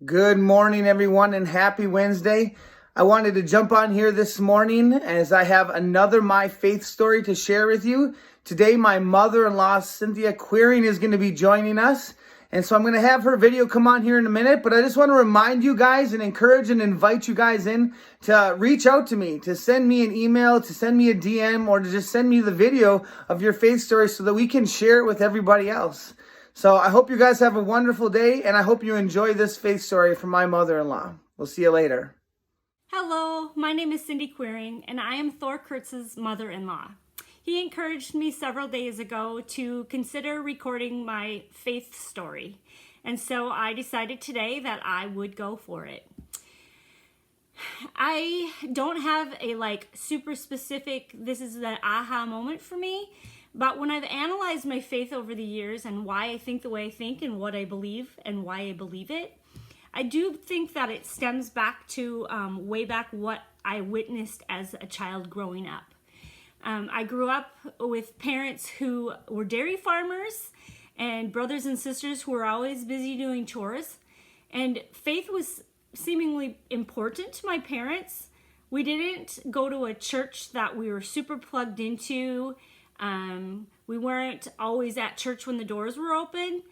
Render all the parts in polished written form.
Good morning, everyone, and happy Wednesday. I wanted to jump on here this morning as I have another My Faith story to share with you. Today, my mother-in-law, Cindy Quiring, is going to be joining us. And so I'm going to have her video come on here in a minute, but I just want to remind you guys and encourage and invite you guys in to reach out to me, to send me an email, to send me a DM, or to just send me the video of your faith story so that we can share it with everybody else. So I hope you guys have a wonderful day, and I hope you enjoy this faith story from my mother-in-law. We'll see you later. Hello, my name is Cindy Quiring, and I am Thor Kurtz's mother-in-law. He encouraged me several days ago to consider recording my faith story, and so I decided today that I would go for it. I don't have a super specific, this is the aha moment for me, but when I've analyzed my faith over the years and why I think the way I think and what I believe and why I believe it, I do think that it stems back to way back what I witnessed as a child growing up. I grew up with parents who were dairy farmers and brothers and sisters who were always busy doing chores, and faith was seemingly important to my parents. We didn't go to a church that we were super plugged into. We weren't always at church when the doors were open,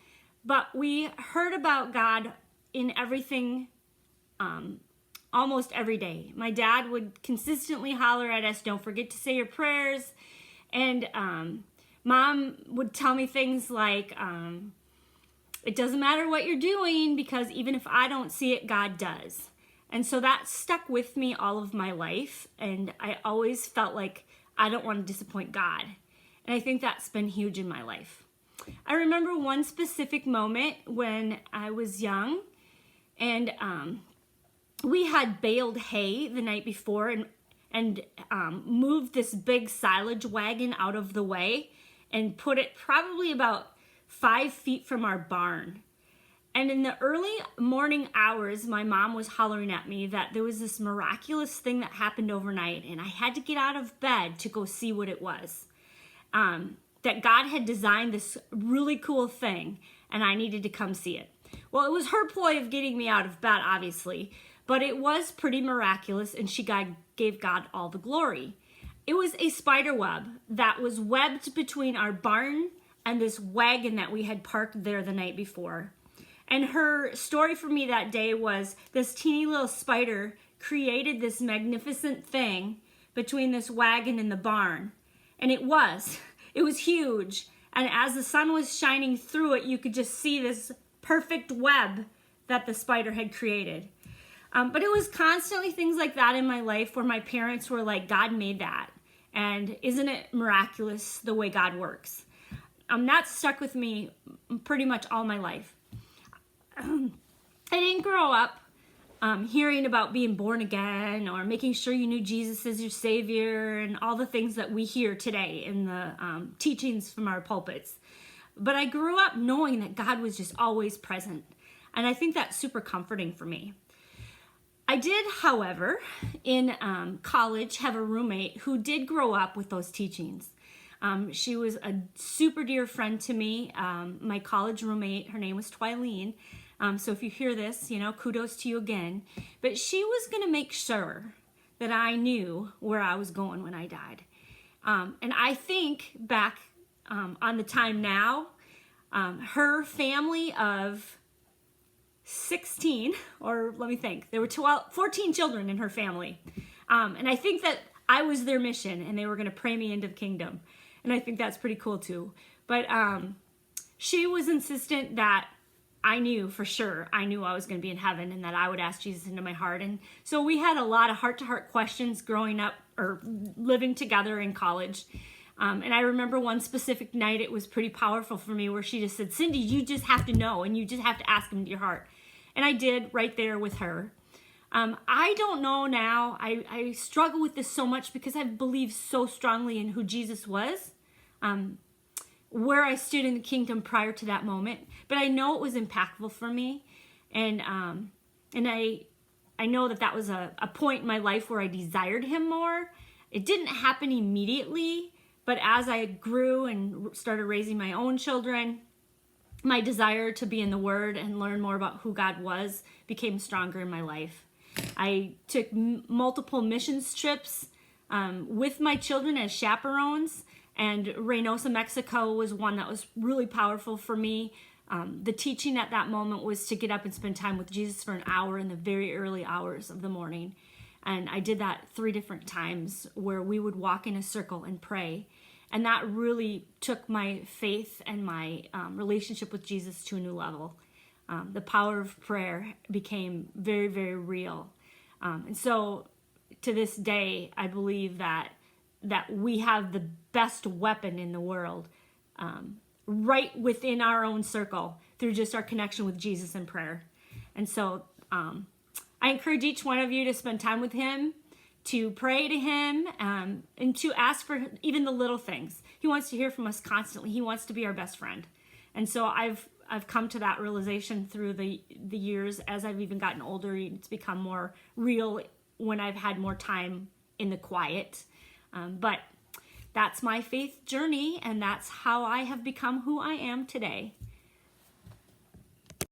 but we heard about God in everything almost every day. My dad would consistently holler at us, "Don't forget to say your prayers." And Mom would tell me things like, "It doesn't matter what you're doing because even if I don't see it, God does." And so that stuck with me all of my life. And I always felt like I don't want to disappoint God. And I think that's been huge in my life. I remember one specific moment when I was young, and we had baled hay the night before and moved this big silage wagon out of the way and put it probably about 5 feet from our barn. And in the early morning hours, my mom was hollering at me that there was this miraculous thing that happened overnight, and I had to get out of bed to go see what it was. That God had designed this really cool thing, and I needed to come see it. Well, it was her ploy of getting me out of bed, obviously, but it was pretty miraculous, and she gave God all the glory. It was a spider web that was webbed between our barn and this wagon that we had parked there the night before. And her story for me that day was this teeny little spider created this magnificent thing between this wagon and the barn. And it was huge. And as the sun was shining through it, you could just see this perfect web that the spider had created. But it was constantly things like that in my life where my parents were like, "God made that. And isn't it miraculous the way God works?" That stuck with me pretty much all my life. I didn't grow up hearing about being born again or making sure you knew Jesus as your Savior and all the things that we hear today in the teachings from our pulpits. But I grew up knowing that God was just always present. And I think that's super comforting for me. I did, however, in college have a roommate who did grow up with those teachings. She was a super dear friend to me. My college roommate, her name was Twileen. So if you hear this, kudos to you again. But she was going to make sure that I knew where I was going when I died. And I think back on the time now, her family of 16, or let me think, there were 14 children in her family. And I think that I was their mission and they were going to pray me into the kingdom. And I think that's pretty cool too. But she was insistent that I knew for sure, I knew I was going to be in heaven and that I would ask Jesus into my heart. And so we had a lot of heart-to-heart questions growing up or living together in college. And I remember one specific night, it was pretty powerful for me, where she just said, "Cindy, you just have to know and you just have to ask him into your heart." And I did right there with her. I don't know now. I struggle with this so much because I've believed so strongly in who Jesus was. Where I stood in the kingdom prior to that moment, but I know it was impactful for me, and I know that was a point in my life where I desired him more. It didn't happen immediately, but as I grew and started raising my own children, my desire to be in the Word and learn more about who God was became stronger in my life. I took multiple missions trips with my children as chaperones, and Reynosa, Mexico was one that was really powerful for me. The teaching at that moment was to get up and spend time with Jesus for an hour in the very early hours of the morning. And I did that 3 different times where we would walk in a circle and pray. And that really took my faith and my relationship with Jesus to a new level. The power of prayer became very, very real. And so to this day, I believe that we have the best weapon in the world right within our own circle through just our connection with Jesus and prayer. And so I encourage each one of you to spend time with him, to pray to him, and to ask for even the little things. He wants to hear from us constantly. He wants to be our best friend. And so I've come to that realization through the years as I've even gotten older. It's become more real when I've had more time in the quiet. But that's my faith journey, and that's how I have become who I am today.